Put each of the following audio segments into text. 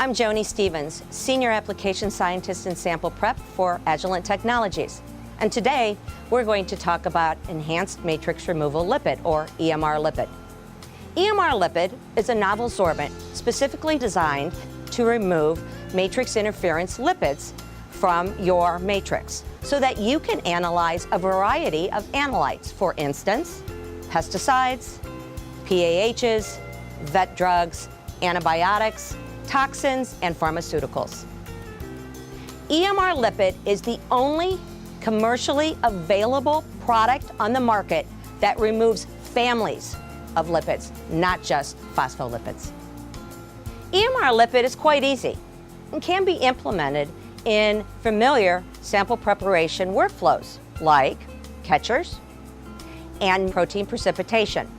I'm Joni Stevens, Senior Application Scientist in Sample Prep for Agilent Technologies. And today, we're going to talk about Enhanced Matrix Removal-Lipid, or EMR Lipid. EMR Lipid is a novel sorbent specifically designed to remove matrix interference lipids from your matrix so that you can analyze a variety of analytes, for instance, pesticides, PAHs, vet drugs, antibiotics, toxins, and pharmaceuticals. EMR Lipid is the only commercially available product on the market that removes families of lipids, not just phospholipids. EMR Lipid is quite easy and can be implemented in familiar sample preparation workflows like QueChERS and protein precipitation.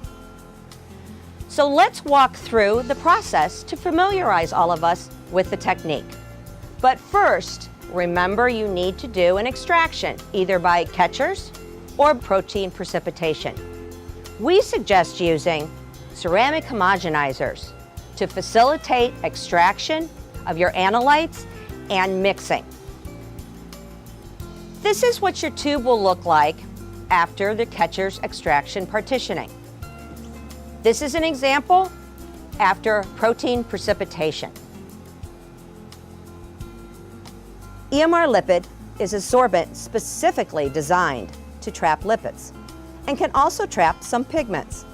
So let's walk through the process to familiarize all of us with the technique. But first, remember you need to do an extraction, either by QueChERS or protein precipitation. We suggest using ceramic homogenizers to facilitate extraction of your analytes and mixing. This is what your tube will look like after the QueChERS extraction partitioning. This is an example after protein precipitation. EMR Lipid is a sorbent specifically designed to trap lipids and can also trap some pigments.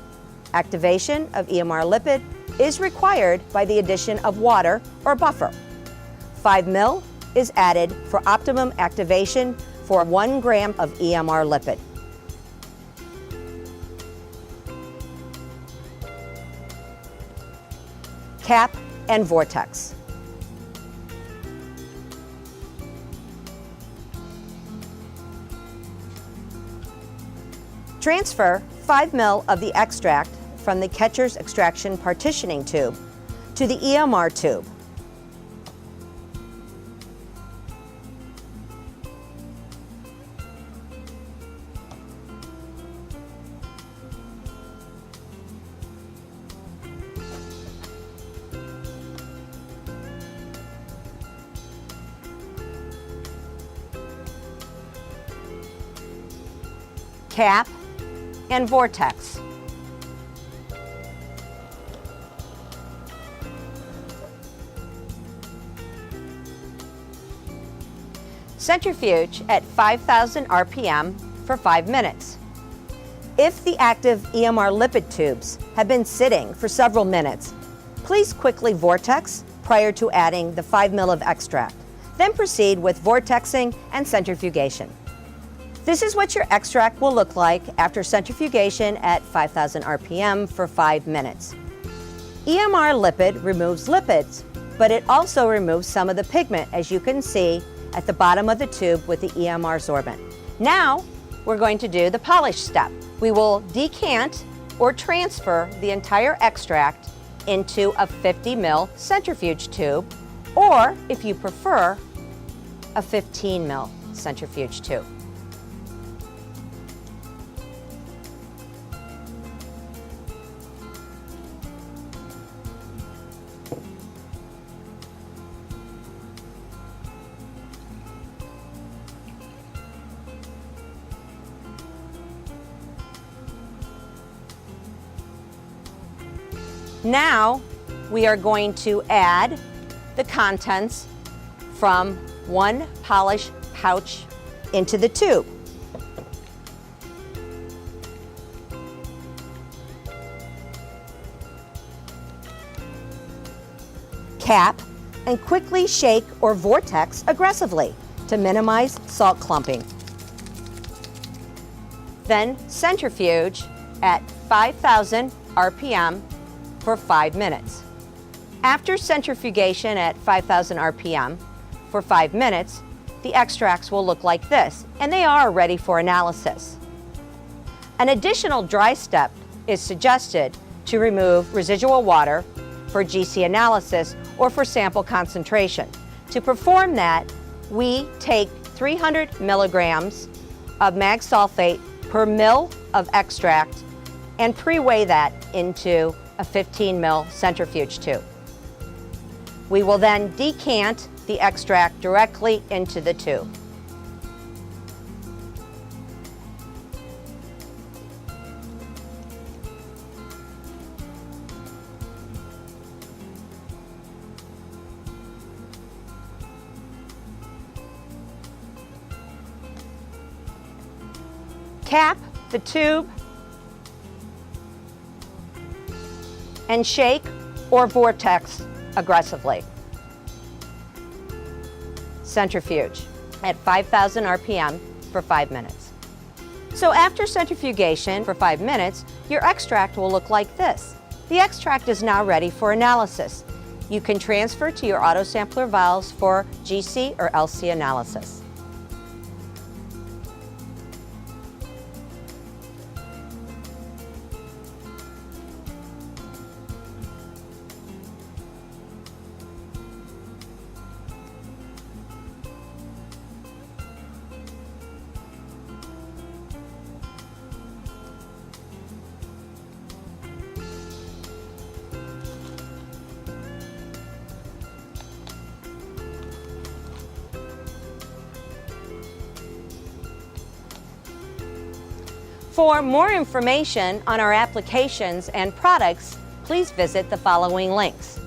Activation of EMR Lipid is required by the addition of water or buffer. 5 ml is added for optimum activation for 1 gram of EMR Lipid. Cap and vortex. Transfer 5 ml of the extract from the QueChERS extraction partitioning tube to the EMR tube. Cap and vortex. Centrifuge at 5,000 RPM for 5 minutes. If the active EMR lipid tubes have been sitting for several minutes, please quickly vortex prior to adding the 5 ml of extract. Then proceed with vortexing and centrifugation. This is what your extract will look like after centrifugation at 5,000 RPM for 5 minutes. EMR Lipid removes lipids, but it also removes some of the pigment, as you can see at the bottom of the tube with the EMR sorbent. Now, we're going to do the polish step. We will decant or transfer the entire extract into a 50 ml centrifuge tube, or if you prefer, a 15 ml centrifuge tube. Now, we are going to add the contents from 1 polish pouch into the tube. Cap and quickly shake or vortex aggressively to minimize salt clumping. Then centrifuge at 5,000 RPM for 5 minutes. After centrifugation at 5,000 RPM for 5 minutes, the extracts will look like this, and they are ready for analysis. An additional dry step is suggested to remove residual water for GC analysis or for sample concentration. To perform that, we take 300 milligrams of mag sulfate per ml of extract and pre-weigh that into a 15 ml centrifuge tube. We will then decant the extract directly into the tube. Cap the tube and shake or vortex aggressively. Centrifuge at 5,000 RPM for 5 minutes. So after centrifugation for 5 minutes, your extract will look like this. The extract is now ready for analysis. You can transfer to your autosampler vials for GC or LC analysis. For more information on our applications and products, please visit the following links.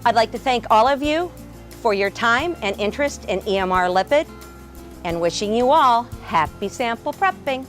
I'd like to thank all of you for your time and interest in EMR Lipid, and wishing you all happy sample prepping.